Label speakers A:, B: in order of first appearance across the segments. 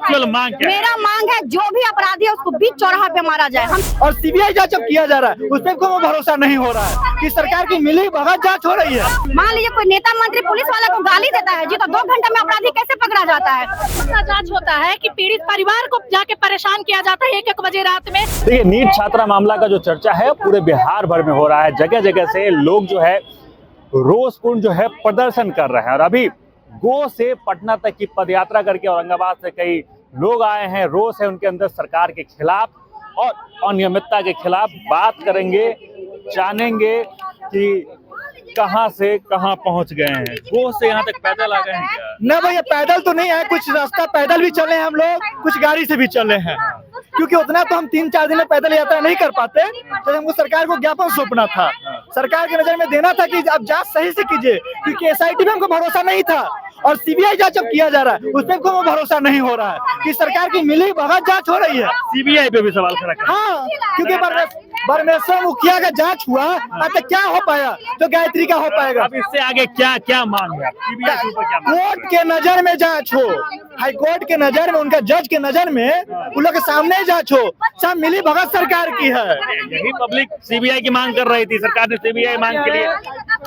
A: मांग क्या है?
B: मेरा मांग है जो भी अपराधी है उसको बीच चौराहा पे मारा जाए। हम
C: और सीबीआई जांच अब किया जा रहा है, उस पर कोई भरोसा नहीं हो रहा है कि सरकार की मिली भगत जांच हो रही है।
B: मान लीजिए कोई नेता मंत्री पुलिस वाला को गाली देता है जी, तो 2 घंटे में अपराधी कैसे पकड़ा जाता है?
D: ऐसा जांच होता है कि पीड़ित परिवार को जाके परेशान किया जाता है 1-1 बजे रात में।
A: देखिए, नीट छात्रा मामला का जो चर्चा है पूरे बिहार भर में हो रहा है। जगह जगह से लोग जो है रोषपूर्ण जो है प्रदर्शन कर रहे हैं। और अभी गो से पटना तक की पदयात्रा करके औरंगाबाद से कई लोग आए हैं। रोष है उनके अंदर सरकार के खिलाफ और अनियमितता के खिलाफ। बात करेंगे, जानेंगे कि कहां से कहां पहुंच गए हैं। गो से यहां तक पैदल आ गए हैं क्या?
C: न भैया, पैदल तो नहीं है, कुछ रास्ता पैदल भी चले हैं हम लोग, कुछ गाड़ी से भी चले हैं, क्योंकि उतना तो हम 3-4 दिन में पैदल यात्रा नहीं कर पाते। तो हमको सरकार को ज्ञापन सौंपना था, सरकार की नजर में देना था कि अब जांच सही से कीजिए, क्योंकि एसआईटी में हमको भरोसा नहीं था। और सीबीआई जांच अब किया जा रहा है, उस पर कोई भरोसा नहीं हो रहा है कि सरकार की मिली भगत जांच हो रही है।
A: सीबीआई पे भी सवाल खड़ा कर।
C: हाँ, क्योंकि बरमेश्वर मुखिया का जांच हुआ, अब तक क्या हो पाया तो गायत्री का हो पाएगा।
A: अब इससे आगे क्या क्या मांग है? सीबीआई के ऊपर क्या मांग?
C: कोर्ट के नजर में जांच हो, हाई कोर्ट के नजर में, उनका जज के नजर में, उन लोग के सामने जांच हो। सब मिली भगत सरकार की है।
A: यही पब्लिक सीबीआई की मांग कर रही थी, सरकार ने सीबीआई मांग के लिए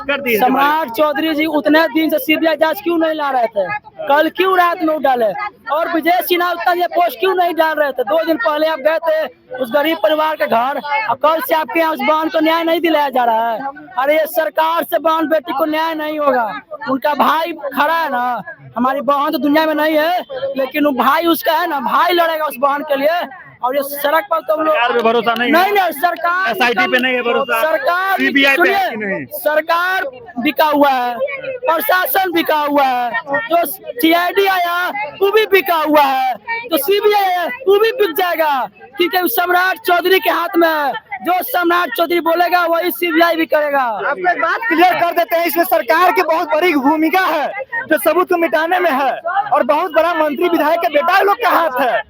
A: कर दी।
E: सम्राट चौधरी जी उतने दिन से सीबीआई जांच क्यों नहीं ला रहे थे? कल क्यों रात में डाले? और विजय सिन्हा उतना ये पोस्ट क्यों नहीं डाल रहे थे? 2 दिन पहले आप गए थे उस गरीब परिवार के घर, और कल से आपके यहाँ उस बहन को न्याय नहीं दिलाया जा रहा है। अरे ये सरकार से बहन बेटी को न्याय नहीं होगा। उनका भाई खड़ा है ना, हमारी बहन तो दुनिया में नहीं है, लेकिन वो भाई उसका है ना, भाई लड़ेगा उस बहन के लिए। और ये सड़क पर तो
A: सरकार पे भरोसा नहीं है।
E: नहीं, सरकार
A: एसआईटी पे नहीं है भरोसा,
E: सरकार
A: सीबीआई पे है कि नहीं?
E: सरकार बिका हुआ है, प्रशासन बिका हुआ है, जो सीआईडी आया वो भी बिका हुआ है, तो सीबीआई है वो भी बिक जाएगा, क्योंकि सम्राट चौधरी के हाथ में है। जो सम्राट चौधरी बोलेगा वही सीबीआई भी करेगा।
C: आपको एक बात क्लियर कर देते हैं, इसमें सरकार की बहुत बड़ी भूमिका है जो सबूत को मिटाने में है, और बहुत बड़ा मंत्री विधायक के बेटा लोग का हाथ है।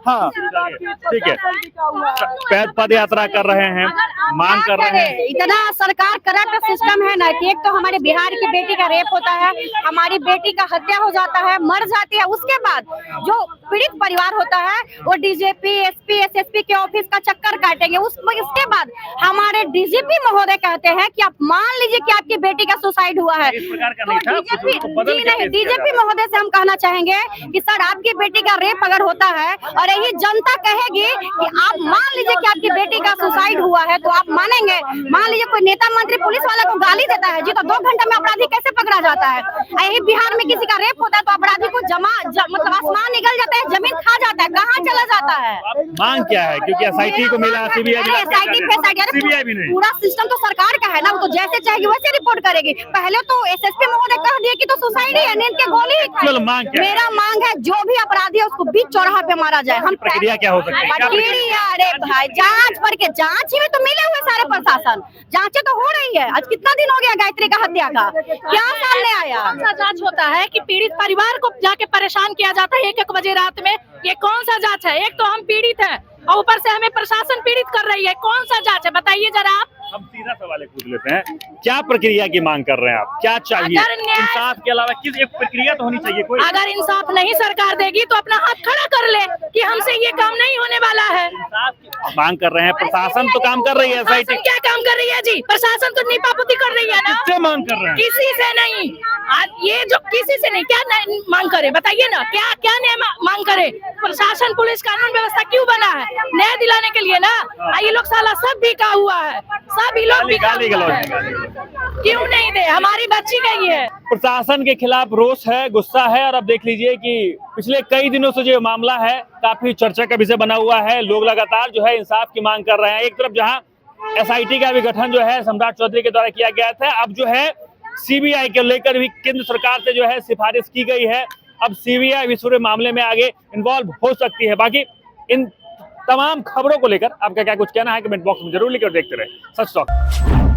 C: हाँ,
A: ठीक है, पद यात्रा कर रहे हैं, मांग कर रहे हैं।
B: इतना सरकार करप्ट सिस्टम है ना कि एक तो हमारे बिहार की बेटी का रेप होता है, हमारी बेटी का हत्या हो जाता है, मर जाती है। उसके बाद जो पीड़ित परिवार होता है वो डीजीपी, एसपी, एसएसपी के ऑफिस का चक्कर काटेंगे। उसके बाद हमारे डीजीपी महोदय कहते हैं कि आप मान लीजिए कि आपकी बेटी का सुसाइड हुआ है, डीजीपी महोदय से हम कहना चाहेंगे कि सर आपकी बेटी का रेप अगर होता है और यही जनता कहेगी कि आप मान लीजिए कि आपकी बेटी का सुसाइड हुआ है, तो आप मानेंगे? मान लीजिए कोई नेता मंत्री पुलिस वाला को गाली देता है जी, तो 2 घंटे में अपराधी कैसे पकड़ा जाता है? यही बिहार में किसी का रेप होता है तो अपराधी को मतलब आसमान निकल जाता है, जमीन खा जाता है, कहाँ चला जाता है?
A: मांग क्या है? क्योंकि एसआईटी को मिला, सीबीआई भी नहीं।
B: पूरा सिस्टम तो सरकार का है ना, वो तो जैसे चाहेगी वैसे रिपोर्ट करेगी। पहले तो एसएसपी महोदय कह दिए कि तो सुसाइड ही है, नींद के गोली।
A: मांग क्या है?
B: मेरा मांग है जो भी अपराधी है उसको बीच चौराहा पे मारा जाए। हम
A: प्रक्रिया क्या हो सकती है?
B: अरे भाई, जांच पर के जांच ही में तो मिले हुए सारे प्रशासन, जांचें तो हो रही है। आज कितना दिन हो गया गायत्री का हत्या का, क्या सामने आया?
D: ऐसा जांच होता है कि पीड़ित परिवार को जाके परेशान किया जाता है 1-1 बजे रात में। ये कौन सा जांच है? एक तो हम पीड़ित हैं और ऊपर से हमें प्रशासन पीड़ित कर रही है। कौन सा जांच है बताइए जरा आप।
A: हम सीधा सवाल पूछ लेते हैं, क्या प्रक्रिया की मांग कर रहे हैं आप? क्या चाहिए? इंसाफ के अलावा किस एक प्रक्रिया तो होनी चाहिए कोई।
D: अगर इंसाफ नहीं सरकार देगी तो अपना हाथ खड़ा कर ले कि हमसे ये काम नहीं होने वाला है।
A: मांग कर रहे हैं, प्रशासन तो काम कर रही है, एसआईटी
D: क्या काम कर रही है जी? प्रशासन तो नीपापुती कर रही है ना।
A: किससे मांग कर रहे हैं?
D: किसी से नहीं। आज ये जो किसी से नहीं, क्या मांग करे बताइए ना, क्या क्या न्याय मांग करे? प्रशासन, पुलिस, कानून व्यवस्था क्यों बना है? न्याय दिलाने के लिए ना। ये लोग साला सब बिका हुआ है, सभी लोग बिका हुआ है। क्यों नहीं दे? हमारी बच्ची गई है।
A: प्रशासन के खिलाफ रोष है, गुस्सा है। और अब देख लीजिए कि पिछले कई दिनों से जो मामला है काफी चर्चा का विषय बना हुआ है। लोग लगातार जो है इंसाफ की मांग कर रहे हैं। एक तरफ जहां एसआईटी का भी गठन जो है सम्राट चौधरी के द्वारा किया गया था, अब जो है सीबीआई को लेकर भी केंद्र सरकार से जो है सिफारिश की गई है। अब सीबीआई भी पूरे मामले में आगे इन्वॉल्व हो सकती है। बाकी इन तमाम खबरों को लेकर आपका क्या कुछ कहना है कमेंट बॉक्स में जरूर लिखकर देखते रहे। सच टॉक।